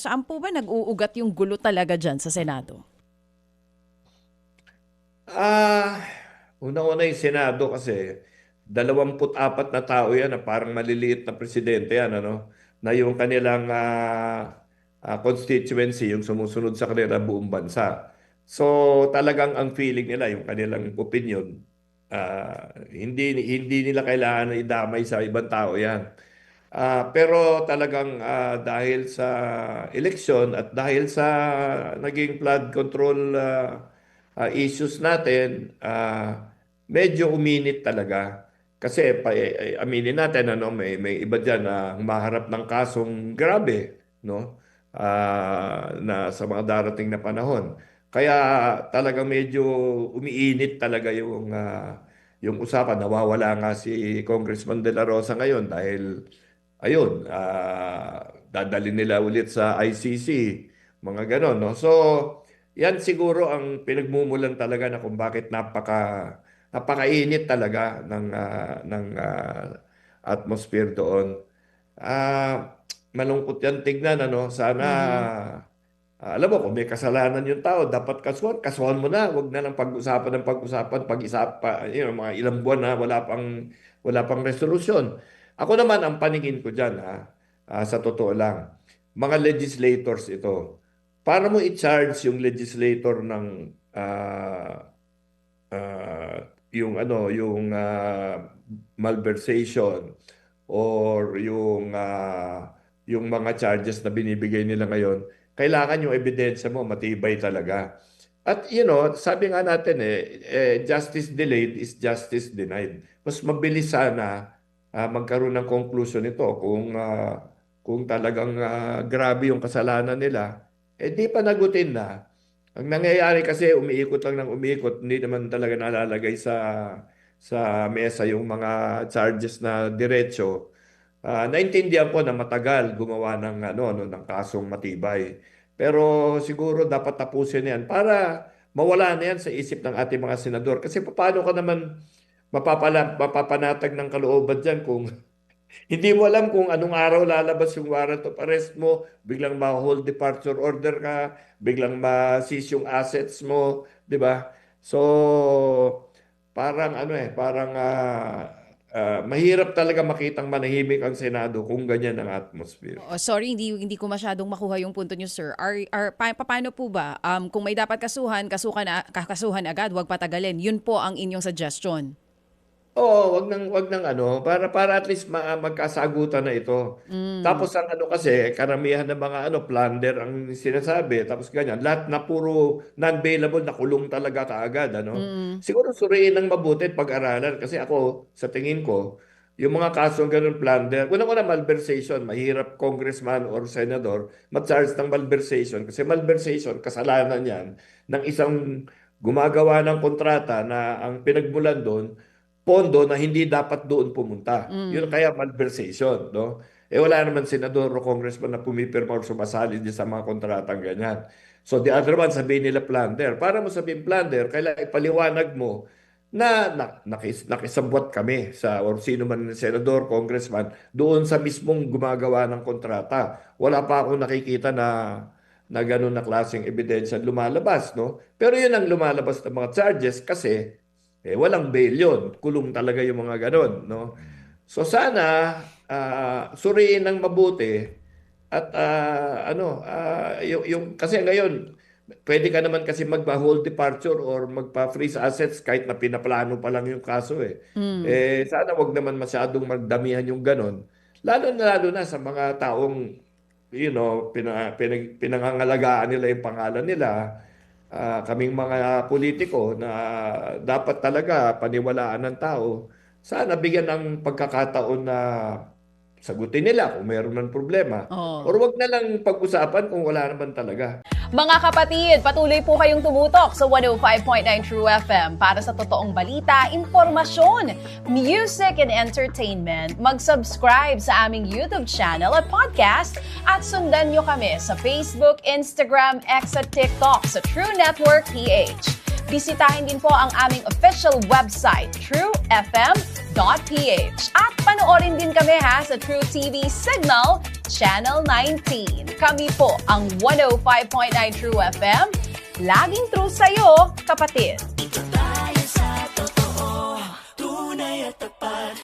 Saan po ba nag-uugat yung gulo talaga dyan sa Senado? Ah, Una-una yung Senado kasi 24 na tao yan na parang maliliit na presidente yan, ano? Na yung kanilang constituency, yung sumusunod sa kanila buong bansa. So talagang ang feeling nila, yung kanilang opinion, hindi nila kailangan na idamay sa ibang tao yan. Pero talagang dahil sa eleksyon at dahil sa naging flood control issues natin, medyo uminit talaga. Kasi aminin natin, ano, may iba diyan na humaharap ng kasong grabe, no? Na sa mga darating na panahon. Kaya talagang medyo umiinit talaga yung usapan. Nawawala nga si Congressman De La Rosa ngayon dahil ayun, dadalhin nila ulit sa ICC, mga ganon, no? So, yan siguro ang pinagmumulan talaga na kung bakit napakainit talaga ng atmosphere doon. Malungkot yan tignan, ano? Sana, Mhm. alam mo, kung may kasalanan yung tao, dapat kasuhan, kasuhan mo na. Huwag na lang pag-usapan ng pag-usapan, pag-isap pa, mga ilang buwan na wala pang resolusyon. Ako naman, ang paningin ko dyan, sa totoo lang, mga legislators ito, para mo i-charge yung legislator ng malversation or yung mga charges na binibigay nila ngayon, kailangan yung ebidensya mo matibay talaga. At sabi nga natin justice delayed is justice denied. Mas mabilis sana magkaroon ng conclusion nito kung talagang grabe yung kasalanan nila, di pa nagutin na. Ang nangyayari kasi umiikot lang ng umiikot, hindi naman talaga nalalagay sa mesa yung mga charges na diretso. Naintindihan ko na matagal gumawa ng kasong matibay. Pero siguro dapat tapusin yan para mawala na yan sa isip ng ating mga senador. Kasi paano ka naman mapapanatag ng kalooban dyan kung hindi mo alam kung anong araw lalabas yung warrant of arrest mo, biglang ma-hold departure order ka, biglang ma-seize yung assets mo, di ba? So, parang mahirap talaga makitang manahimik ang Senado kung ganyan ang atmosphere. Oo, sorry, hindi ko masyadong makuha yung punto niyo, sir. Paano po ba? Kung may dapat kakasuhan agad, huwag patagalin. Yun po ang inyong suggestion. Oo, wag nang para at least magkasagutan na ito. Mm. Tapos ang kasi, karamihan ng mga plunder ang sinasabi, tapos ganyan, lahat na puro non-bailable, nakulong talaga kaagad, ano. Mm. Siguro suriin ng mabuti at pag-aralan kasi ako, sa tingin ko, yung mga kasong ganun plunder, unang-una malversation, mahirap congressman or senador mag-charge ng malversation kasi malversation, kasalanan yan ng isang gumagawa ng kontrata na ang pinagmulan doon pondo na hindi dapat doon pumunta. Yun Mm. kaya malversation, no? Wala naman senador o congressman na pumipirma o sumasali din sa mga kontratang ganyan. So the other one, sabihin nila plunder. Para mo sabihin plunder, kailangan ipaliwanag mo na nakisabwat kami or sino man senador, congressman, doon sa mismong gumagawa ng kontrata. Wala pa akong nakikita na ganun na klaseng ebidensya lumalabas, no? Pero yun ang lumalabas ng mga charges kasi walang bail yun. Kulong talaga yung mga ganon, no? So sana suriin ng mabuti at kasi ngayon pwede ka naman kasi magpa-hold departure or magpa-freeze assets kahit na pinaplano pa lang yung kaso eh. Mm. Sana wag naman masyadong magdamihan yung ganon. Lalo na sa mga taong pinangangalagaan nila yung pangalan nila, kaming mga politiko na dapat talaga paniwalaan ng tao, sana bigyan ng pagkakataon na sagutin nila kung mayroon man problema. Or Oh. wag na lang pag-usapan kung wala naman talaga. Mga kapatid, patuloy po kayong tumutok sa 105.9 True FM para sa totoong balita, impormasyon, music, and entertainment. Mag-subscribe sa aming YouTube channel at podcast at sundan nyo kami sa Facebook, Instagram, X at TikTok sa True Network PH. Bisitahin din po ang aming official website, truefm.ph. At panoorin din kami sa True TV Signal, Channel 19. Kami po ang 105.9 True FM. Laging true sa'yo, kapatid.